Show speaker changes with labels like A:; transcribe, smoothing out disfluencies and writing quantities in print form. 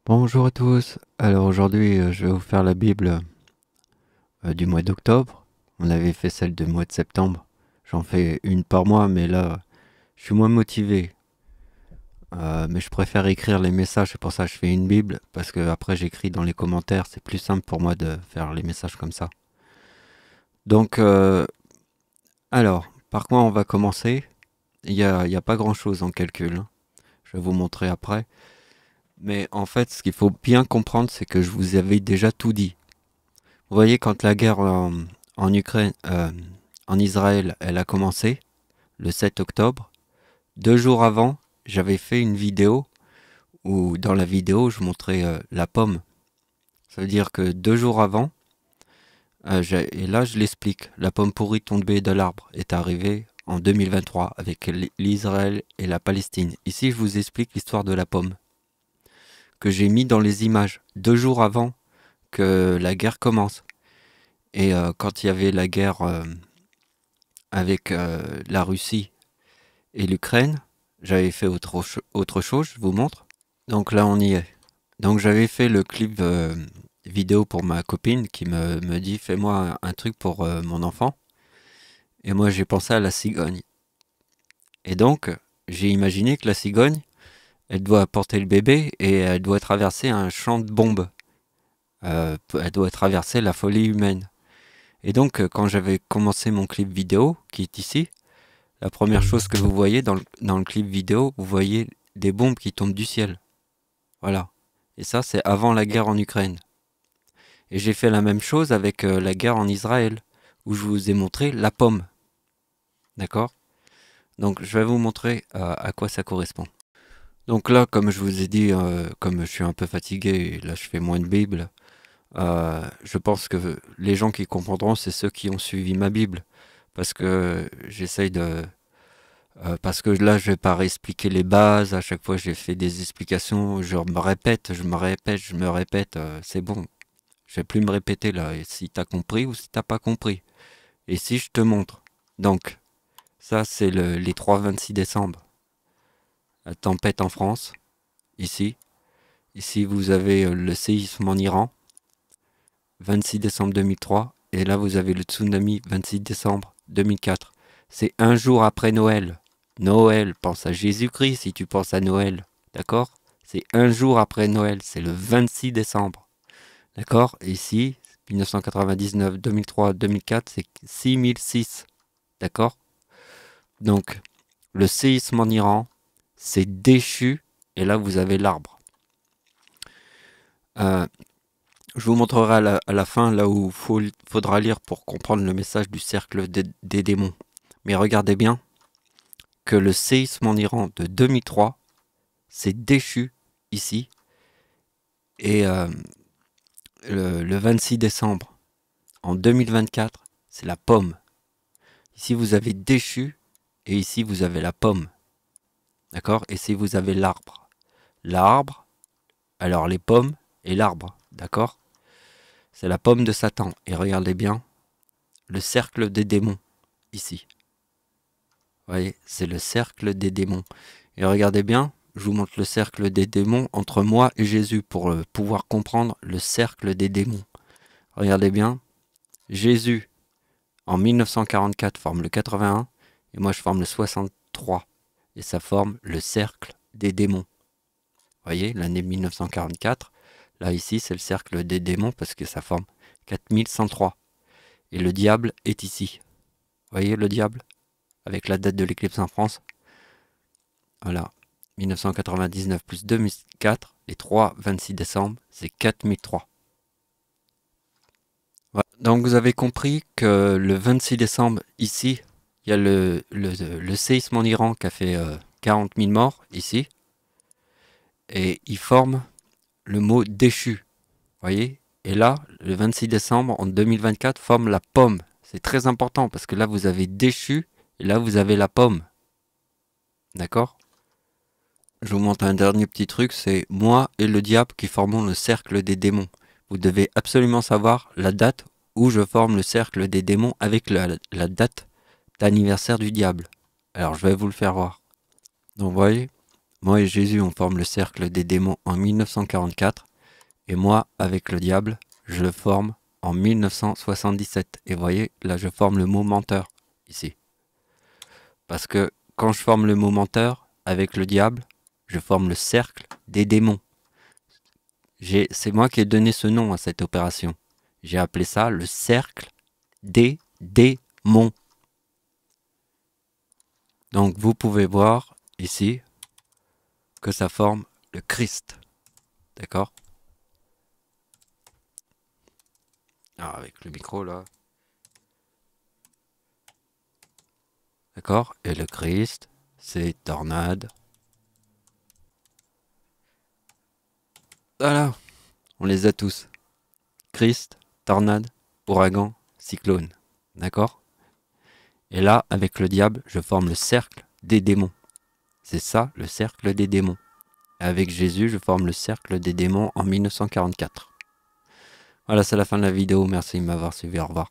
A: Bonjour à tous. Alors aujourd'hui, je vais vous faire la Bible du mois d'octobre. On avait fait celle du mois de septembre. J'en fais une par mois, mais là, je suis moins motivé. Mais je préfère écrire les messages, c'est pour ça que je fais une Bible, parce que après j'écris dans les commentaires, c'est plus simple pour moi de faire les messages comme ça. Donc, alors, par quoi on va commencer? Il y a pas grand-chose en calcul, hein. Je vais vous montrer après. Mais en fait, ce qu'il faut bien comprendre, c'est que je vous avais déjà tout dit. Vous voyez, quand la guerre en Ukraine, en Israël, elle a commencé, le 7 octobre, 2 jours avant, j'avais fait une vidéo où, dans la vidéo, je montrais la pomme. Ça veut dire que 2 jours avant, et là je l'explique, la pomme pourrie tombée de l'arbre est arrivée en 2023 avec l'Israël et la Palestine. Ici, je vous explique l'histoire de la pomme, que j'ai mis dans les images 2 jours avant que la guerre commence. Et quand il y avait la guerre avec la Russie et l'Ukraine, j'avais fait autre chose, je vous montre. Donc là, on y est. Donc j'avais fait le clip vidéo pour ma copine qui me dit fais-moi un truc pour mon enfant. Et moi, j'ai pensé à la cigogne. Et donc, j'ai imaginé que la cigogne, elle doit porter le bébé et elle doit traverser un champ de bombes. Elle doit traverser la folie humaine. Et donc, quand j'avais commencé mon clip vidéo, qui est ici, la première chose que vous voyez dans le clip vidéo, vous voyez des bombes qui tombent du ciel. Voilà. Et ça, c'est avant la guerre en Ukraine. Et j'ai fait la même chose avec la guerre en Israël, où je vous ai montré la pomme. D'accord? Donc, je vais vous montrer à quoi ça correspond. Donc là, comme je vous ai dit, comme je suis un peu fatigué, et là je fais moins de Bible, je pense que les gens qui comprendront, c'est ceux qui ont suivi ma Bible. Parce que j'essaye de... parce que là, je vais pas réexpliquer les bases. À chaque fois, j'ai fait des explications. Je me répète, je me répète, je me répète. C'est bon. Je vais plus me répéter là. Et si t'as compris ou si t'as pas compris. Et si je te montre. Donc, ça, c'est les 3-26 décembre. La tempête en France. Ici. Ici, vous avez le séisme en Iran. 26 décembre 2003. Et là, vous avez le tsunami 26 décembre 2004. C'est un jour après Noël. Noël, pense à Jésus-Christ si tu penses à Noël. D'accord? C'est un jour après Noël, c'est le 26 décembre. D'accord? Et ici, 1999, 2003, 2004, c'est 6006. D'accord? Donc, le séisme en Iran, c'est déchu, et là vous avez l'arbre. Je vous montrerai à la fin, là où faudra lire pour comprendre le message du cercle des démons. Mais regardez bien que le séisme en Iran de 2003, c'est déchu ici. Et le 26 décembre en 2024, c'est la pomme. Ici, vous avez déchu et ici, vous avez la pomme. D'accord? Et ici, vous avez l'arbre. L'arbre, alors les pommes et l'arbre. D'accord? C'est la pomme de Satan. Et regardez bien, le cercle des démons, ici. Vous voyez, c'est le cercle des démons. Et regardez bien, je vous montre le cercle des démons entre moi et Jésus pour pouvoir comprendre le cercle des démons. Regardez bien, Jésus, en 1944, forme le 81, et moi je forme le 63. Et ça forme le cercle des démons. Vous voyez, l'année 1944, là ici c'est le cercle des démons parce que ça forme 4103. Et le diable est ici. Vous voyez le diable? Avec la date de l'éclipse en France. Voilà, 1999 plus 2004, et 3, 26 décembre, c'est 4003. Voilà. Donc vous avez compris que le 26 décembre, ici, il y a le séisme en Iran qui a fait 40 000 morts, ici. Et il forme le mot déchu. Voyez? Et là, le 26 décembre en 2024 forme la pomme. C'est très important parce que là, vous avez déchu et là, vous avez la pomme. D'accord? Je vous montre un dernier petit truc, c'est moi et le diable qui formons le cercle des démons. Vous devez absolument savoir la date où je forme le cercle des démons avec la date d'anniversaire du diable. Alors je vais vous le faire voir. Donc vous voyez, Moi et Jésus, on forme le cercle des démons en 1944. Et moi, avec le diable, je le forme en 1977. Et vous voyez, là, je forme le mot menteur, ici. Parce que quand je forme le mot menteur, avec le diable, je forme le cercle des démons. C'est moi qui ai donné ce nom à cette opération. J'ai appelé ça le cercle des démons. Donc vous pouvez voir ici que ça forme le Christ. D'accord? Ah, avec le micro là. D'accord? Et le Christ, c'est tornade. Voilà, on les a tous. Christ, tornade, ouragan, cyclone. D'accord? Et là, avec le diable, je forme le cercle des démons. C'est ça, le cercle des démons. Et avec Jésus, je forme le cercle des démons en 1944. Voilà, c'est la fin de la vidéo. Merci de m'avoir suivi. Au revoir.